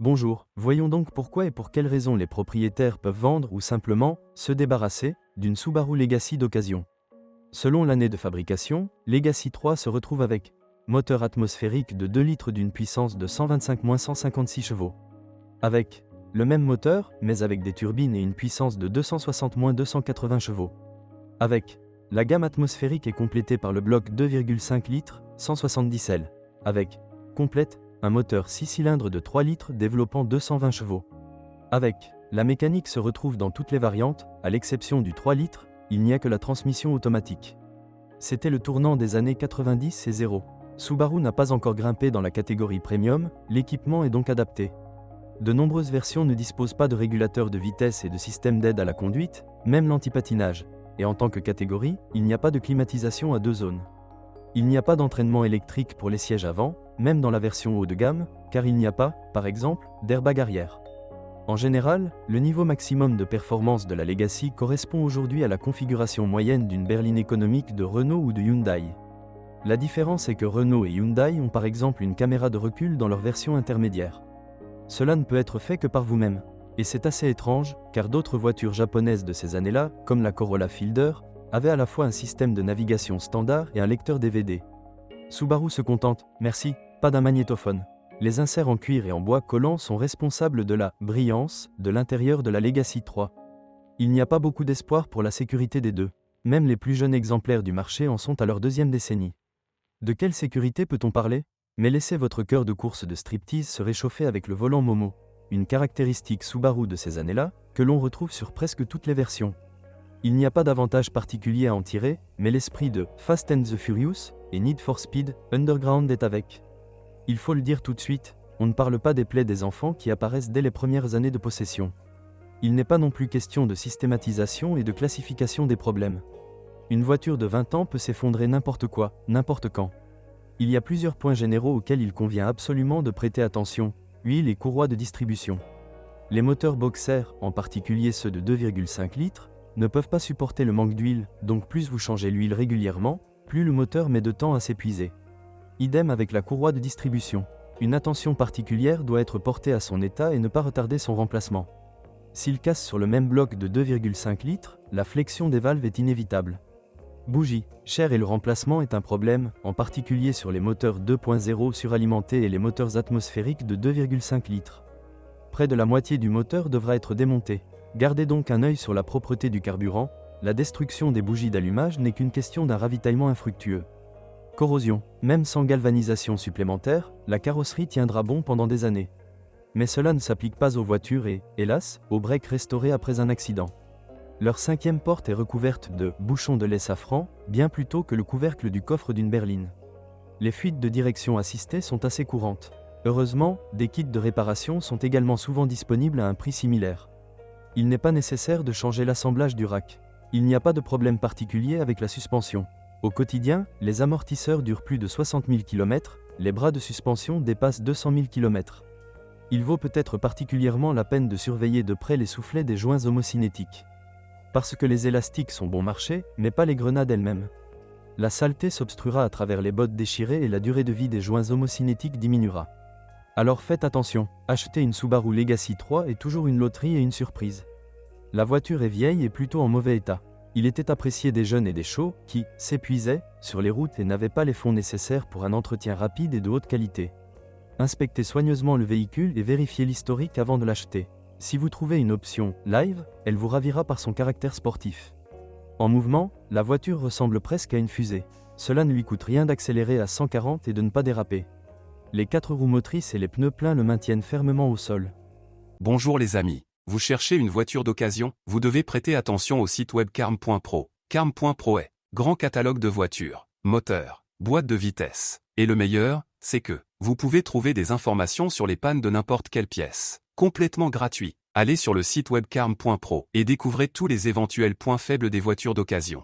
Bonjour, voyons donc pourquoi et pour quelles raisons les propriétaires peuvent vendre ou simplement se débarrasser d'une Subaru Legacy d'occasion. Selon l'année de fabrication, Legacy 3 se retrouve avec moteur atmosphérique de 2 litres d'une puissance de 125-156 chevaux. Avec le même moteur, mais avec des turbines et une puissance de 260-280 chevaux. Avec la gamme atmosphérique est complétée par le bloc 2,5 litres, 170 L. Avec complète un moteur 6 cylindres de 3 litres développant 220 chevaux. Avec la mécanique se retrouve dans toutes les variantes, à l'exception du 3 litres, il n'y a que la transmission automatique. C'était le tournant des années 90 et 0. Subaru n'a pas encore grimpé dans la catégorie premium, l'équipement est donc adapté. De nombreuses versions ne disposent pas de régulateur de vitesse et de système d'aide à la conduite, même l'antipatinage. Et en tant que catégorie, il n'y a pas de climatisation à 2 zones. Il n'y a pas d'entraînement électrique pour les sièges avant, même dans la version haut de gamme, car il n'y a pas, par exemple, d'airbag arrière. En général, le niveau maximum de performance de la Legacy correspond aujourd'hui à la configuration moyenne d'une berline économique de Renault ou de Hyundai. La différence est que Renault et Hyundai ont par exemple une caméra de recul dans leur version intermédiaire. Cela ne peut être fait que par vous-même. Et c'est assez étrange, car d'autres voitures japonaises de ces années-là, comme la Corolla Fielder, avaient à la fois un système de navigation standard et un lecteur DVD. Subaru se contente, merci, pas d'un magnétophone. Les inserts en cuir et en bois collant sont responsables de la brillance de l'intérieur de la Legacy 3. Il n'y a pas beaucoup d'espoir pour la sécurité des deux. Même les plus jeunes exemplaires du marché en sont à leur 2e décennie. De quelle sécurité peut-on parler? Mais laissez votre cœur de course de striptease se réchauffer avec le volant Momo, une caractéristique Subaru de ces années-là, que l'on retrouve sur presque toutes les versions. Il n'y a pas d'avantage particulier à en tirer, mais l'esprit de Fast and the Furious et Need for Speed Underground est avec. Il faut le dire tout de suite, on ne parle pas des plaies des enfants qui apparaissent dès les premières années de possession. Il n'est pas non plus question de systématisation et de classification des problèmes. Une voiture de 20 ans peut s'effondrer n'importe quoi, n'importe quand. Il y a plusieurs points généraux auxquels il convient absolument de prêter attention: huile et courroie de distribution. Les moteurs Boxer, en particulier ceux de 2,5 litres, ne peuvent pas supporter le manque d'huile, donc plus vous changez l'huile régulièrement, plus le moteur met de temps à s'épuiser. Idem avec la courroie de distribution. Une attention particulière doit être portée à son état et ne pas retarder son remplacement. S'il casse sur le même bloc de 2,5 litres, la flexion des valves est inévitable. Bougie, cher et le remplacement est un problème, en particulier sur les moteurs 2.0 suralimentés et les moteurs atmosphériques de 2,5 litres. Près de la moitié du moteur devra être démonté. Gardez donc un œil sur la propreté du carburant, la destruction des bougies d'allumage n'est qu'une question d'un ravitaillement infructueux. Corrosion, même sans galvanisation supplémentaire, la carrosserie tiendra bon pendant des années. Mais cela ne s'applique pas aux voitures et, hélas, aux breaks restaurés après un accident. Leur 5e porte est recouverte de bouchons de lait safran, bien plus tôt que le couvercle du coffre d'une berline. Les fuites de direction assistées sont assez courantes. Heureusement, des kits de réparation sont également souvent disponibles à un prix similaire. Il n'est pas nécessaire de changer l'assemblage du rack. Il n'y a pas de problème particulier avec la suspension. Au quotidien, les amortisseurs durent plus de 60 000 km, les bras de suspension dépassent 200 000 km. Il vaut peut-être particulièrement la peine de surveiller de près les soufflets des joints homocinétiques. Parce que les élastiques sont bon marché, mais pas les grenades elles-mêmes. La saleté s'obstruera à travers les bottes déchirées et la durée de vie des joints homocinétiques diminuera. Alors faites attention, acheter une Subaru Legacy 3 est toujours une loterie et une surprise. La voiture est vieille et plutôt en mauvais état. Il était apprécié des jeunes et des chauds qui s'épuisaient sur les routes et n'avaient pas les fonds nécessaires pour un entretien rapide et de haute qualité. Inspectez soigneusement le véhicule et vérifiez l'historique avant de l'acheter. Si vous trouvez une option live, elle vous ravira par son caractère sportif. En mouvement, la voiture ressemble presque à une fusée. Cela ne lui coûte rien d'accélérer à 140 et de ne pas déraper. Les 4 roues motrices et les pneus pleins le maintiennent fermement au sol. Bonjour les amis. Vous cherchez une voiture d'occasion? Vous devez prêter attention au site web carm.pro. Carm.pro est grand catalogue de voitures, moteurs, boîtes de vitesse. Et le meilleur, c'est que vous pouvez trouver des informations sur les pannes de n'importe quelle pièce. Complètement gratuit. Allez sur le site web carm.pro et découvrez tous les éventuels points faibles des voitures d'occasion.